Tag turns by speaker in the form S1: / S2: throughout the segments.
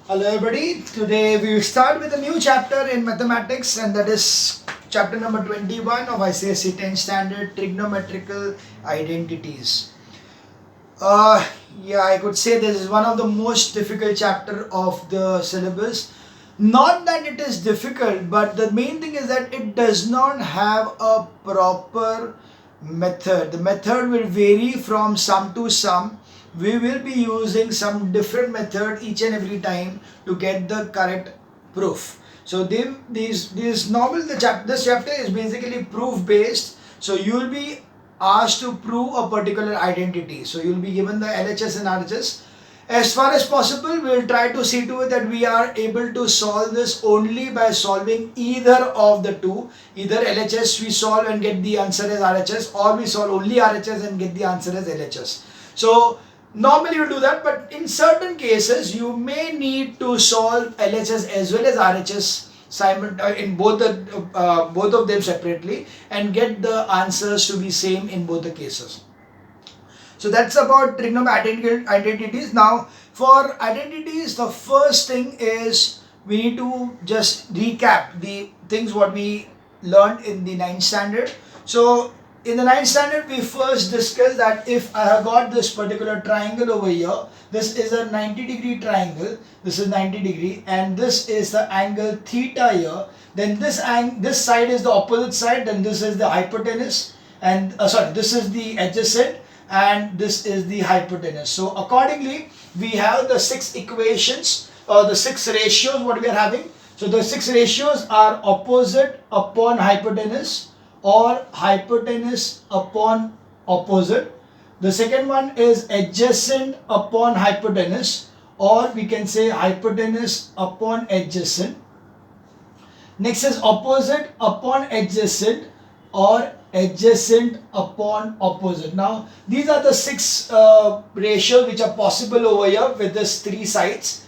S1: Hello everybody, today we will start with a new chapter in mathematics, and that is chapter number 21 of ICSE 10 standard trigonometrical identities. Yeah, I could say this is one of the most difficult chapter of the syllabus. Not that it is difficult, but the main thing is that it does not have a proper method. The method will vary from sum to sum. We will be using some different method each and every time to get the correct proof. So this chapter is basically proof based. So you will be asked to prove a particular identity. So you will be given the LHS and RHS. As far as possible, we will try to see to it that we are able to solve this only by solving either of the two. Either LHS we solve and get the answer as RHS, or we solve only RHS and get the answer as LHS. So normally you do that, but in certain cases you may need to solve LHS as well as RHS in both of them separately and get the answers to be same in both the cases. So that's about trigonometric identities. Now for identities, the first thing is we need to just recap the things what we learned in the 9th standard. So in the 9th standard, we first discussed that if I have got this particular triangle over here, this is a 90-degree triangle, this is 90 degree, and this is the angle theta here, then this side is the opposite side, then this is the hypotenuse, and this is the adjacent, and this is the hypotenuse. So accordingly, we have the 6 equations or the 6 ratios what we are having. So the 6 ratios are opposite upon hypotenuse, or hypotenuse upon opposite. The second one is adjacent upon hypotenuse, or we can say hypotenuse upon adjacent. Next is opposite upon adjacent, or adjacent upon opposite. Now these are the 6 ratios which are possible over here with these 3 sides.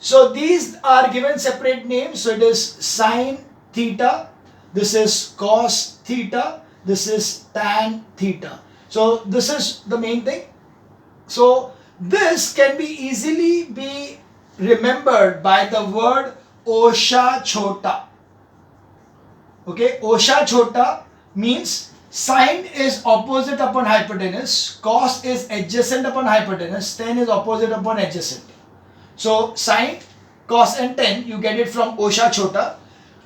S1: So these are given separate names. So it is sine theta, this is cos theta, this is tan theta. So this is the main thing. So this can be easily be remembered by the word osha chota. Okay, osha chota means sine is opposite upon hypotenuse, cos is adjacent upon hypotenuse, tan is opposite upon adjacent. So sine, cos and tan you get it from osha chota.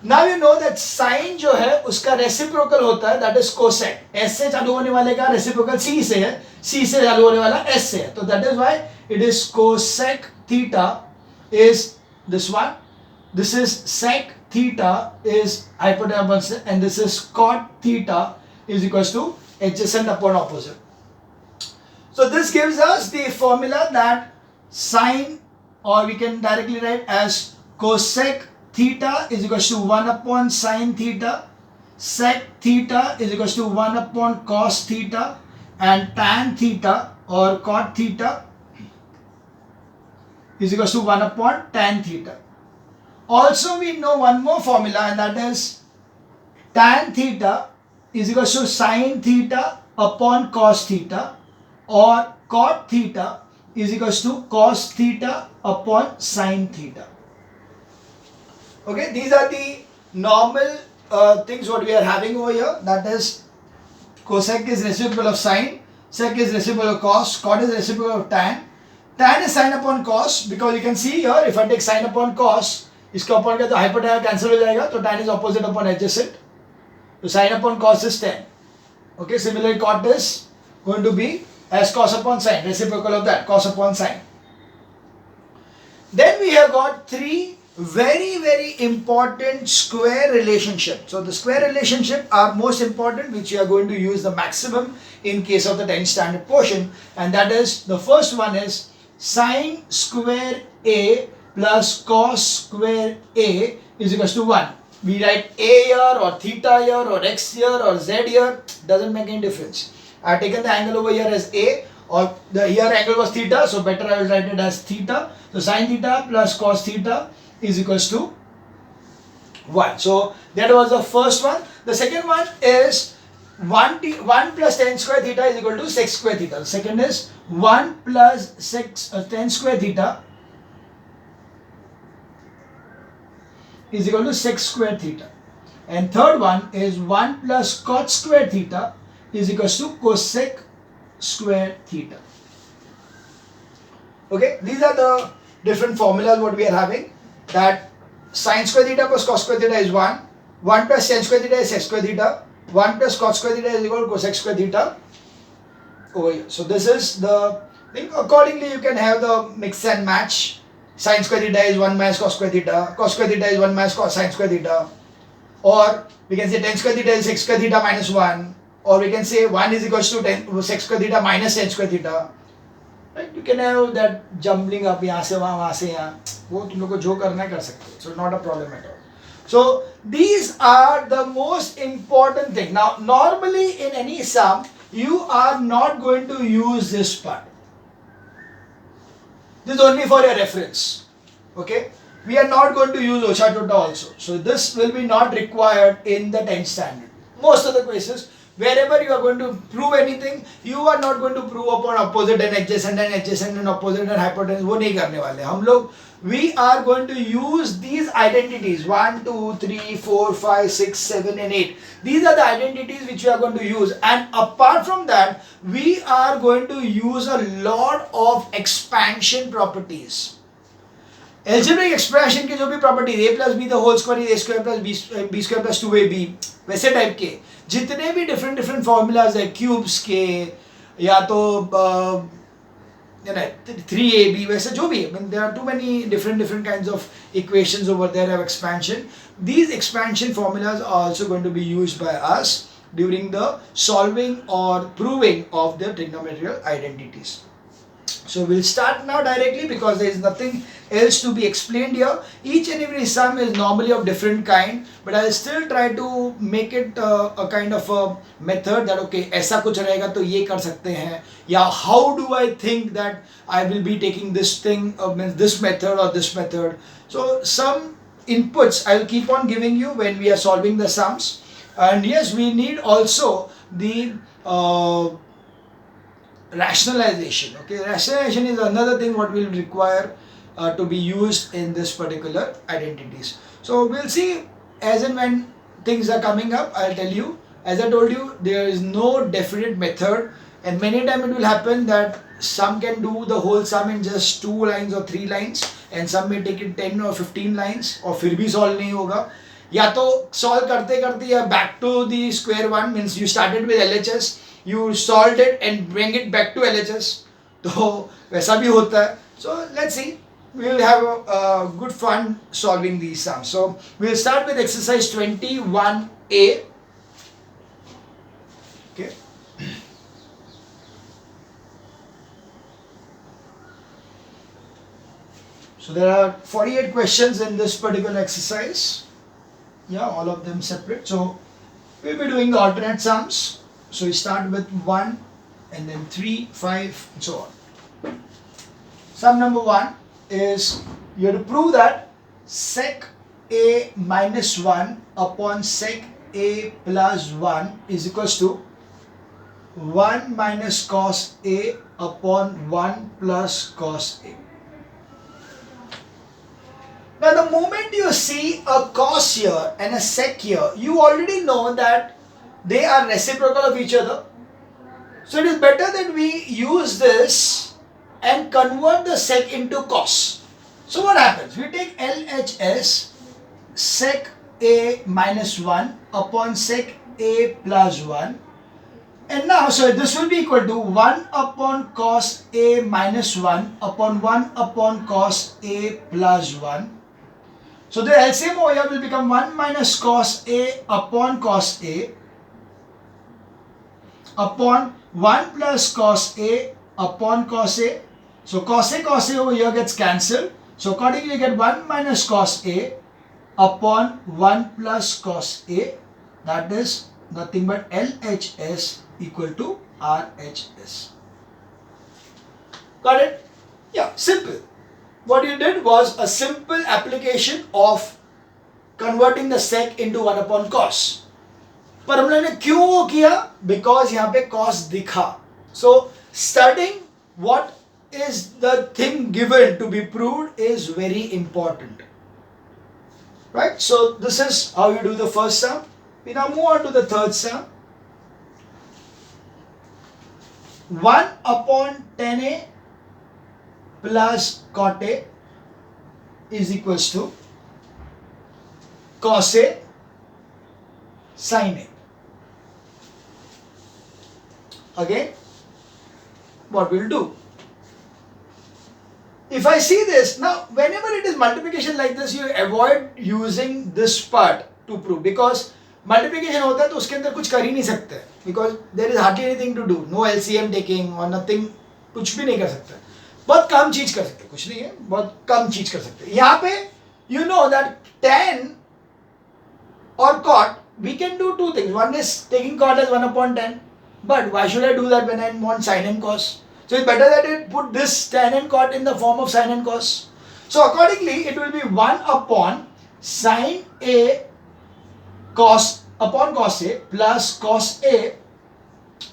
S1: Now you know that sine जो है उसका reciprocal होता है, that is cosec. S से चालू होने वाले का reciprocal C से है, C से चालू होने वाला S से है. तो that is why it is cosec theta is this one. This is sec theta is hypotenuse, and this is cot theta is equals to adjacent upon opposite. So this gives us the formula that sine, or we can directly write as cosec theta is equals to 1 upon sine theta, sec theta is equals to 1 upon cos theta, and tan theta or cot theta is equals to 1 upon tan theta. Also we know one more formula, and that is tan theta is equals to sine theta upon cos theta, or cot theta is equals to cos theta upon sine theta. Okay, these are the normal things what we are having over here. That is cosec is reciprocal of sine, sec is reciprocal of cos, cot is reciprocal of tan. Tan is sine upon cos, because you can see here if I take sine upon cos, इसका upon का तो hypotenuse cancel हो जाएगा, तो tan is opposite upon adjacent. So sine upon cos is tan. Okay, similarly cot is going to be as cos upon sine, reciprocal of that, cos upon sine. Then we have got 3 very important square relationship. So the square relationship are most important, which you are going to use the maximum in case of the 10th standard portion, and that is, the first one is sine square A plus cos square A is equals to 1. We write A here or theta here or x here or z here, doesn't make any difference. I have taken the angle over here as A, or the here angle was theta, so better I will write it as theta. So sine theta plus cos theta is equals to 1. So that was the first one. The second one is 1 plus tan square theta is equal to sec square theta. Second is 1 plus tan square theta is equal to sec square theta. And third one is 1 plus cot square theta is equal to cosec square theta. Okay, these are the different formulas what we are having. That sin square theta plus cos square theta is 1. 1 plus tan square theta is sec square theta. 1 plus cot square theta is equal to cosec square theta over here. So this is the thing. Accordingly, you can have the mix and match. Sin square theta is 1 minus cos square theta. Cos square theta is 1 minus cos sin square theta. Or we can say tan square theta is sec square theta minus 1. Or we can say 1 is equal to sec square theta minus tan square theta. Right? You can have that jumbling up यहाँ से यहाँ वो तुम लोग को जो करना है कर सकते हो. So not a problem at all. So these are the most important thing. Now normally in any sum you are not going to use this part. This is only for your reference. Okay. We are not going to use Ocha Tota also. So this will be not required in the 10th standard. Most of the cases, wherever you are going to prove anything, you are not going to prove upon opposite and adjacent and opposite and hypotenuse. वो नहीं करने वाले हम लोग. We are going to use these identities 1, 2, 3, 4, 5, 6, 7 and 8. These are the identities which we are going to use, and apart from that we are going to use a lot of expansion properties. Algebraic expression के जो भी properties a plus b the whole square is a square plus b square plus 2ab वैसे type के जितने भी different formulas है cubes के या तो 3ab वैसे जो भी, I mean, there are too many different kinds of equations over there of expansion. These expansion formulas are also going to be used by us during the solving or proving of the trigonometric identities. So we'll start now directly because there is nothing else to be explained here. Each and every sum is normally of different kind, but I'll still try to make it a kind of a method that okay ऐसा कुछ रहेगा तो ये कर सकते हैं, या how do I think that I will be taking this thing this method or this method. So some inputs I'll keep on giving you when we are solving the sums. And yes, we need also the rationalization. Okay, rationalization is another thing what will require to be used in this particular identities. So we'll see as and when things are coming up. I'll tell you, as I told you, there is no definite method, and many times it will happen that some can do the whole sum in just 2 lines or 3 lines, and some may take it 10 or 15 lines और फिर भी solve नहीं होगा. या तो solve करते करते या back to the square one, means you started with LHS, you solved it and bring it back to LHS. तो वैसा भी होता है. So let's see. We will have a good fun solving these sums. So we will start with exercise 21A. Okay. So there are 48 questions in this particular exercise. Yeah, all of them separate. So we'll be doing the alternate sums. So we start with 1 and then 3, 5 and so on. Sum number 1 is you have to prove that sec a minus 1 upon sec a plus 1 is equals to 1 minus cos a upon 1 plus cos a. Now the moment you see a cos here and a sec here, you already know that they are reciprocal of each other. So it is better that we use this and convert the sec into cos. So what happens? We take LHS sec a minus 1 upon sec a plus 1. And now, so this will be equal to 1 upon cos a minus 1 upon 1 upon cos a plus 1. So the LCM over here will become 1 minus cos a upon cos a upon 1 plus cos a upon cos a. So cos a over here gets cancelled. So accordingly you get 1 minus cos a upon 1 plus cos a. That is nothing but LHS equal to RHS. Got it? Yeah, simple. What you did was a simple application of converting the sec into 1 upon cos. पर हम लोगों ने क्यों वो किया? Because यहाँ पे cos दिखा. So studying what is the thing given to be proved is very important. Right? So this is how you do the first sum. We now move on to the third sum. 1 upon 10a plus cot a is equals to cos a sin a. Again, what we'll do? If I see this, now whenever it is multiplication like this, you avoid using this part to prove, because multiplication होता है तो उसके अंदर कुछ कर ही नहीं सकते, because there is hardly anything to do, no LCM taking or nothing, कुछ भी नहीं कर सकते. बहुत कम चीज कर सकते, कुछ नहीं है, बहुत कम चीज कर सकते. यहाँ पे you know that tan or cot, we can do two things. One is taking cot as 1 upon 10, but why should I do that when I want sin and cos? So it's better that it put this tan and cot in the form of sin and cos. So accordingly, it will be 1 upon sin a cos upon cos a plus cos a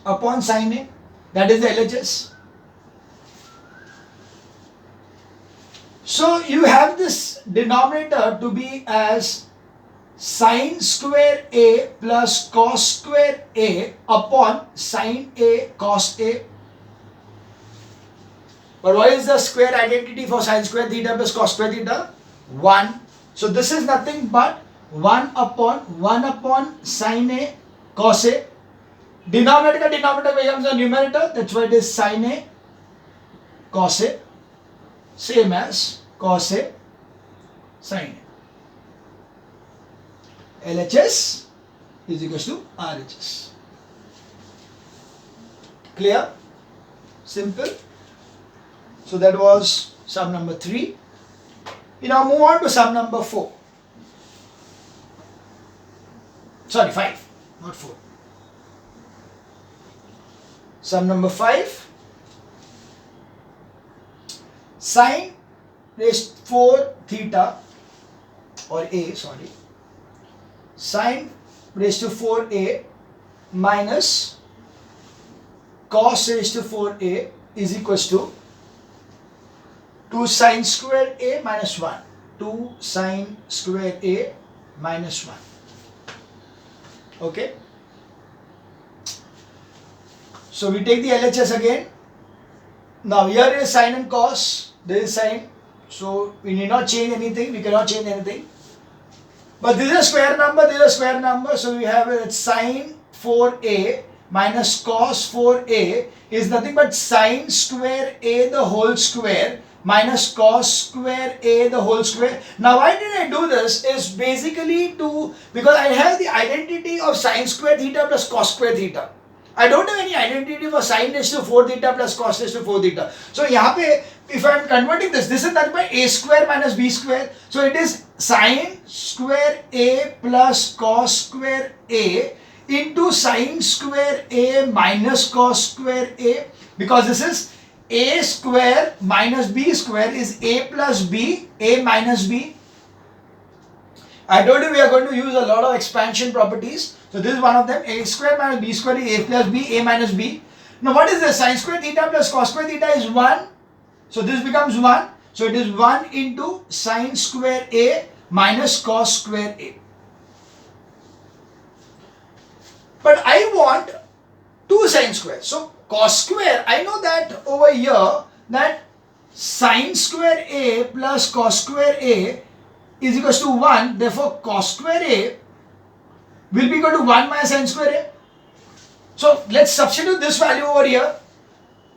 S1: upon sin a. That is the LHS. So you have this denominator to be as sin square a plus cos square a upon sin a cos a. But what is the square identity for sin square theta plus cos square theta? 1. So this is nothing but 1 upon sin a cos a. Denominator का denominator becomes a numerator. That's why it is sin a cos a. Same as cos a sin a. LHS is equals to RHS. Clear? Simple. So that was sum number 3. We now move on to sum number 4. Sorry, 5, not 4. Sum number 5. Sin raised 4 theta, or a, sorry. Sin raised to 4a minus cos raised to 4a is equals to 2 sin square a minus 1. 2 sin square a minus 1. Okay. So we take the LHS again. Now here is sin and cos. There is sin. So we need not change anything. We cannot change anything. But this is a square number. This is a square number. So we have it sin 4a minus cos 4a is nothing but sin square a the whole square minus cos square a the whole square. Now why did I do this is basically because I have the identity of sin square theta plus cos square theta. I don't have any identity for sin raised to 4 theta plus cos raised to 4 theta. So यहाँ पे if I am converting this is nothing but a square minus b square. So it is sin square a plus cos square a into sin square a minus cos square a, because this is a square minus b square is a plus b, a minus b. I told you we are going to use a lot of expansion properties. So this is one of them. A square minus b square is a plus b, a minus b. Now what is this? Sin square theta plus cos square theta is 1. So this becomes 1. So it is 1 into sin square a minus cos square a. But I want 2 sin square. So cos square, I know that over here that sin square a plus cos square a is equals to 1. Therefore cos square a will be equal to 1 minus sin square a. So let's substitute this value over here.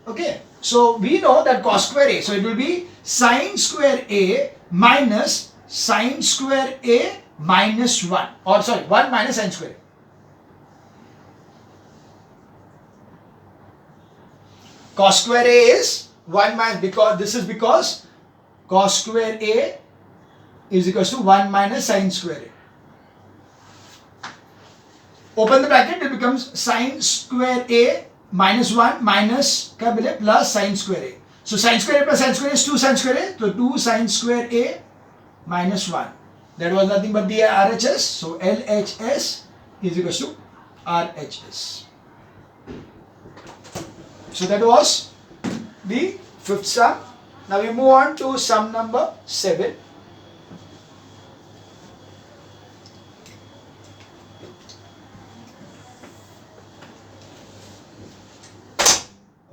S1: Okay. So we know that cos square a. So it will be sin square a minus sin square a minus 1. Or sorry, 1 minus sin square a. Cos square a is 1 minus, because this is because cos square a is equals to 1 minus sin square a. Open the bracket, it becomes sin square a minus 1 minus plus sin square a. So sin square a plus sin square a is 2 sin square a. So 2 sin square a minus 1. That was nothing but the RHS. So LHS is equals to RHS. So that was the fifth sum. Now we move on to sum number 7.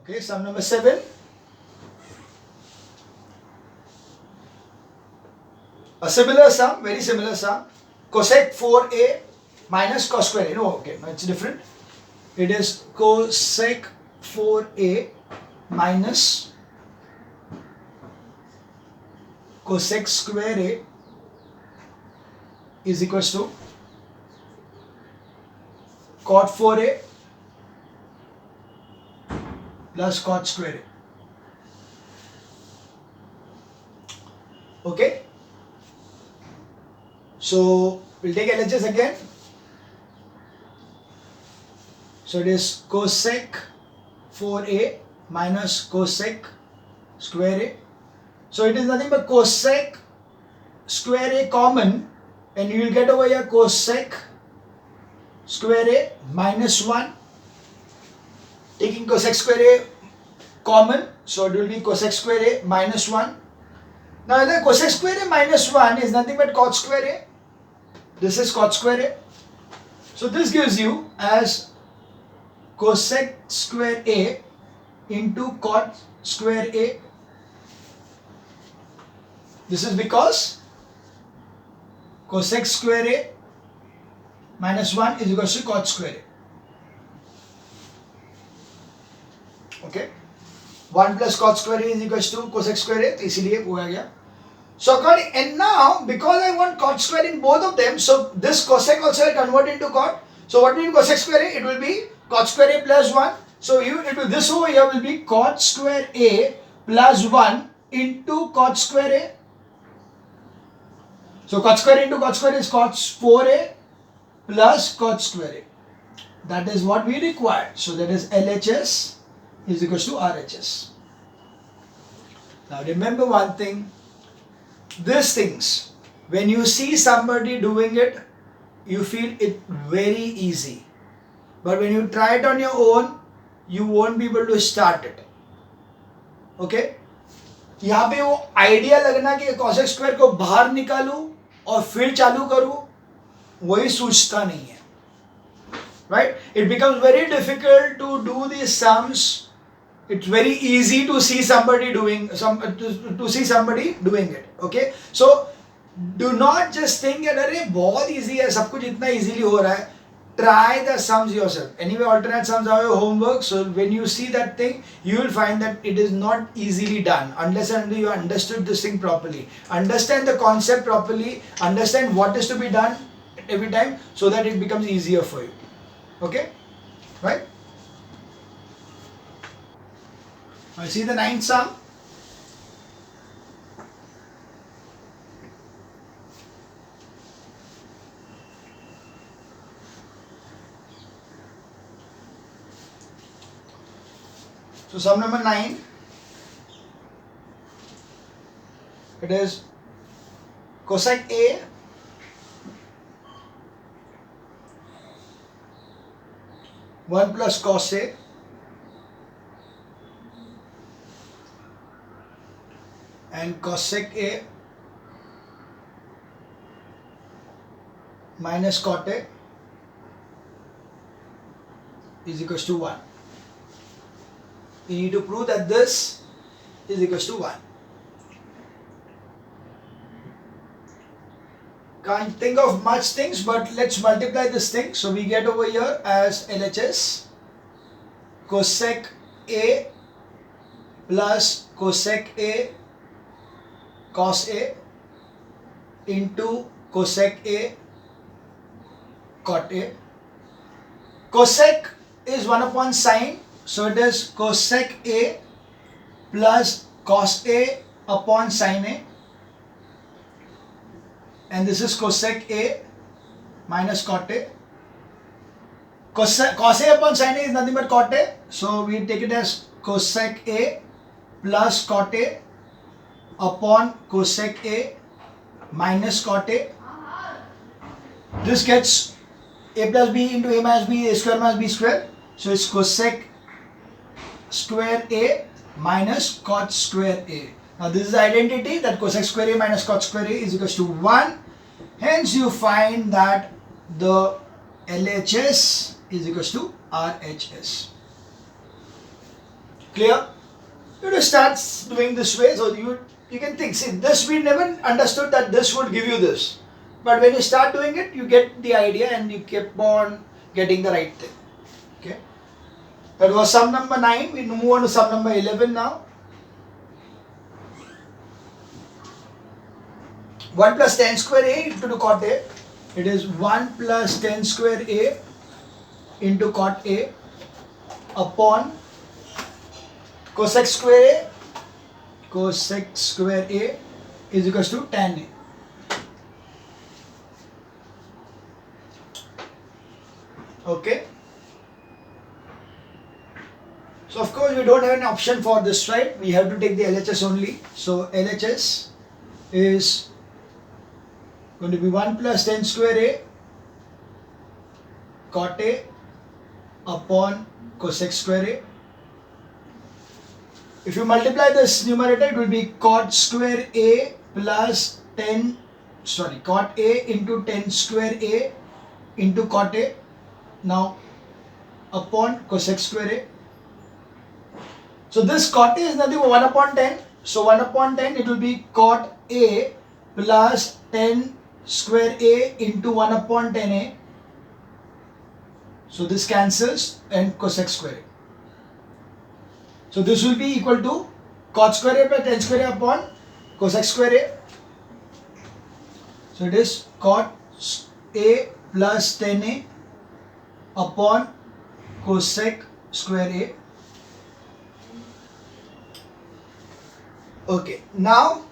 S1: Okay, sum number 7. A similar sum, very similar sum. Cosec 4a minus cos square a. No, okay, no, it's different. It is cosec 4a minus cosec square a is equals to cot 4a plus cot square a. Okay. So we'll take LHS again. So it is cosec 4a minus cosec square a. So it is nothing but cosec square a common, and you will get over here cosec square a minus 1. Taking cosec square a common, so it will be cosec square a minus 1. Now the cosec square a minus 1 is nothing but cot square a. This is cot square a. So this gives you as cosec square a into cot square a. This is because cosec square a minus 1 is equal to cot square a. Okay. 1 plus cot square a is equal to cosec square a. इसलिए वो आ गया. So according, and now because I want cot square in both of them, so this cosec also will convert into cot. So what will be cosec square a? It will be cot square a plus 1. So this over here will be cot square a plus 1 into cot square a. So cot square into cot square is cot 4a plus cot square a. That is what we require. So that is LHS is equal to RHS. Now remember one thing. These things, when you see somebody doing it, you feel it very easy. But when you try it on your own, you won't be able to start it. Okay? यहाँ पे वो idea लगना कि cosec square को बाहर निकालूं और फिर चालू करूं, वही सूझता नहीं है. Right? It becomes very difficult to do these sums. It's very easy to see somebody doing it. Okay, so do not just think that अरे बहुत easy है, सब कुछ इतना easily हो रहा है. Try the sums yourself. Anyway, alternate sums are your homework. So when you see that thing, you will find that it is not easily done unless and until you understood this thing properly. Understand the concept properly. Understand what is to be done every time, so that it becomes easier for you. Okay, right? I see the ninth sum. So sum number 9. It is cosec A (1 plus cos A) and cosec A minus cot A is equals to 1. You need to prove that this is equals to 1. Can't think of much things, but let's multiply this thing. So we get over here as LHS cosec A plus cosec A cos A into cosec A cot A. Cosec is 1 upon sine, so it is cosec A plus cos A upon sine A, and this is cosec A minus cot A. Cos A upon sine A is nothing but cot A, so we take it as cosec A plus cot A upon cosec A minus cot A. This gets A plus B into A minus B, A square minus B square. So it's cosec square A minus cot square A. Now this is the identity that cosec square A minus cot square A is equals to 1. Hence you find that the LHS is equals to RHS. Clear? You have to start doing this way. So you can think, see, this we never understood that this would give you this. But when you start doing it, you get the idea and you keep on getting the right thing. Okay. That was sum number 9. We move on to sum number 11 now. 1 plus tan square A into cot A. It is 1 plus tan square A into cot A upon cosec square A. Cosec square A is equals to tan A. Okay. So of course we don't have an option for this, right? We have to take the LHS only. So LHS is going to be 1 plus tan square A cot A upon cosec square A. If you multiply this numerator, it will be cot square A plus cot A into tan square A into cot A. Now upon cosec square A. So this cot A is nothing but 1 upon 10. So 1 upon 10 it will be cot A plus tan square A into 1 upon 10A. So this cancels and cosec square A. So this will be equal to cot square A plus tan square A upon cosec square A. So it is cot A plus tan A upon cosec square A. Okay, now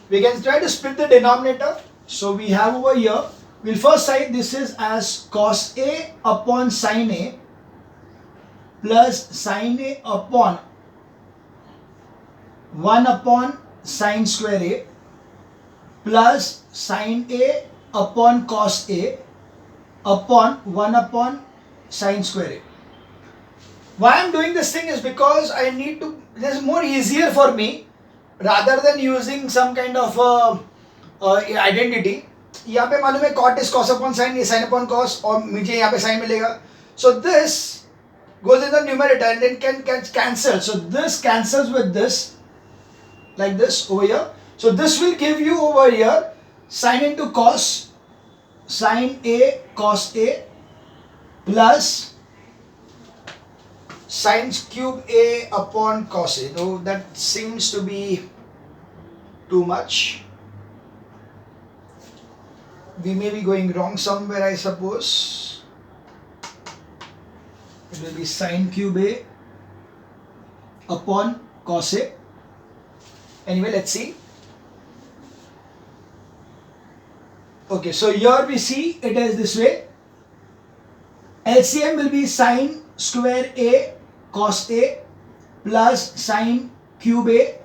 S1: we can try to split the denominator. So we have over here, we'll first write this is as cos A upon sin A plus sin A upon 1 upon sin square A plus sin A upon cos A upon 1 upon sin square A. Why I'm doing this thing is because I need to, this is more easier for me rather than using some kind of identity. यहाँ पे मालूम है cot is cos upon sin, ये sin upon cos और मुझे यहाँ पे sin मिलेगा. So this goes in the numerator and then can cancel. So this cancels with this like this over here. So this will give you over here sin into cos, sin A cos A plus sin cube A upon cos A. No, that seems to be too much. We may be going wrong somewhere, I suppose. It will be sin cube A upon cos A. Anyway, let's see. Okay, so here we see it is this way. LCM will be sin square A cos A plus sin cube A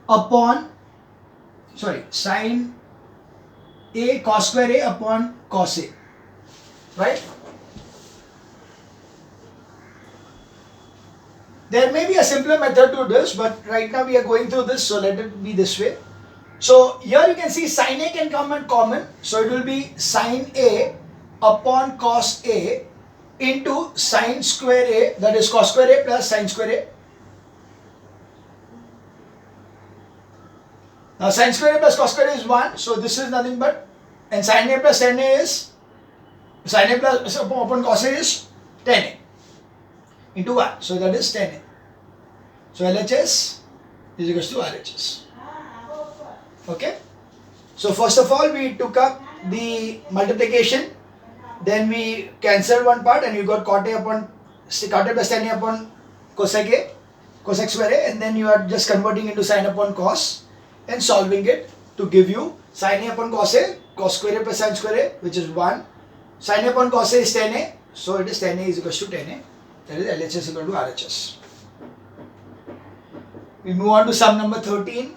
S1: upon, sin A cos square A upon cos A, right? There may be a simpler method to this, but right now we are going through this, so let it be this way. So here you can see sin A can come in common, so it will be sin A upon cos A into sin square A, that is cos square A plus sin square A. Now sin square A plus cos square A is 1, so this is nothing but, and sin A plus tan A is, sin A plus upon cos A is tan A into 1, so that is tan A. So LHS is equals to RHS. Okay. So first of all we took up the multiplication, then we cancelled one part and you got cot A plus tan A upon cosec A, cosec square A, and then you are just converting into sin upon cos and solving it to give you sin A upon cos A, cos square A plus sin square A, which is 1. Sin A upon cos A is tan A, so it is tan A is equals to tan A. That is LHS equal to RHS. We move on to sum number 13.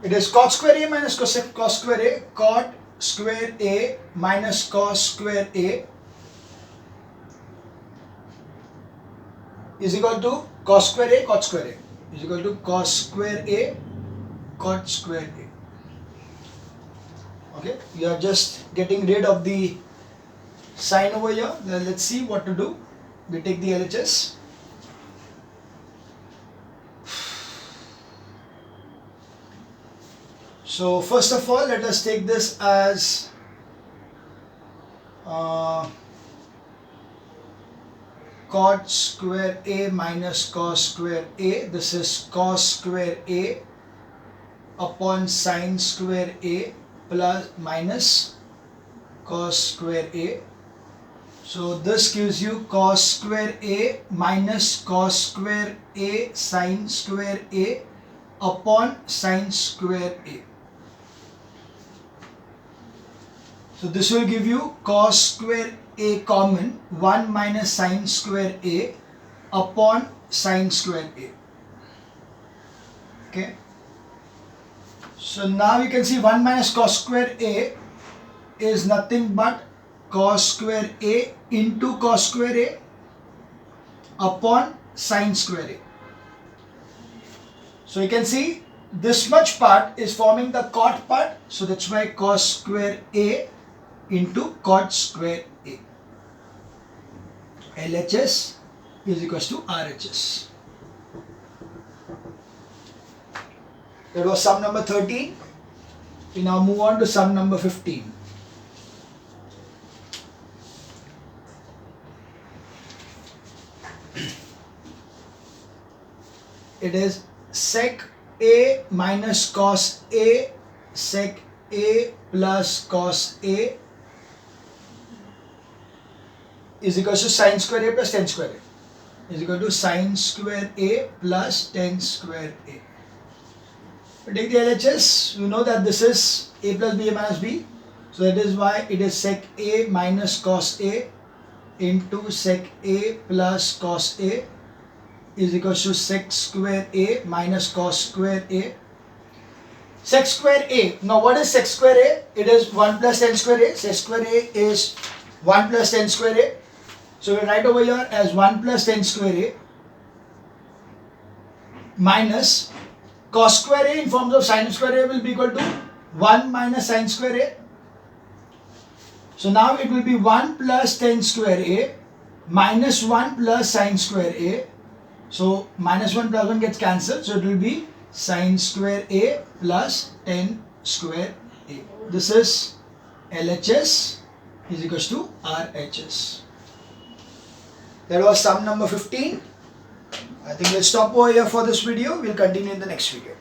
S1: It is cot square A minus cos square A, cot square A minus cos square A is equal to cos square A, cot square A is equal to cos square A, cot square A. Okay, we are just getting rid of the sign over here. Then let's see what to do. We take the LHS. So first of all, let us take this as cot square A minus cos square A. This is cos square A upon sin square A plus minus cos square A. So this gives you cos square A minus cos square A sin square A upon sin square A. So this will give you cos square A common 1 minus sin square A upon sin square A. Okay. So now you can see 1 minus cos square A is nothing but cos square A into cos square A upon sin square A. So you can see this much part is forming the cot part. So that's why cos square A into cot square A. LHS is equals to RHS. That was sum number 13. We now move on to sum number 15. It is sec A minus cos A sec A plus cos A is equal to sin square A plus tan square A is equal to sin square A plus tan square A. We take the LHS, you know that this is A plus B A minus B. So that is why it is sec A minus cos A into sec A plus cos A is equal to sec square A minus cos square A. Sec square A. Now what is sec square A? It is 1 plus tan square A. Sec square A is 1 plus tan square A. So we write over here as 1 plus tan square A minus cos square A in forms of sin square A will be equal to 1 minus sin square A. So now it will be 1 plus tan square A minus 1 plus sin square A. So minus 1 plus 1 gets cancelled. So it will be sin square A plus tan square A. This is LHS is equals to RHS. That was sum number 15. I think we'll stop over here for this video. We'll continue in the next video.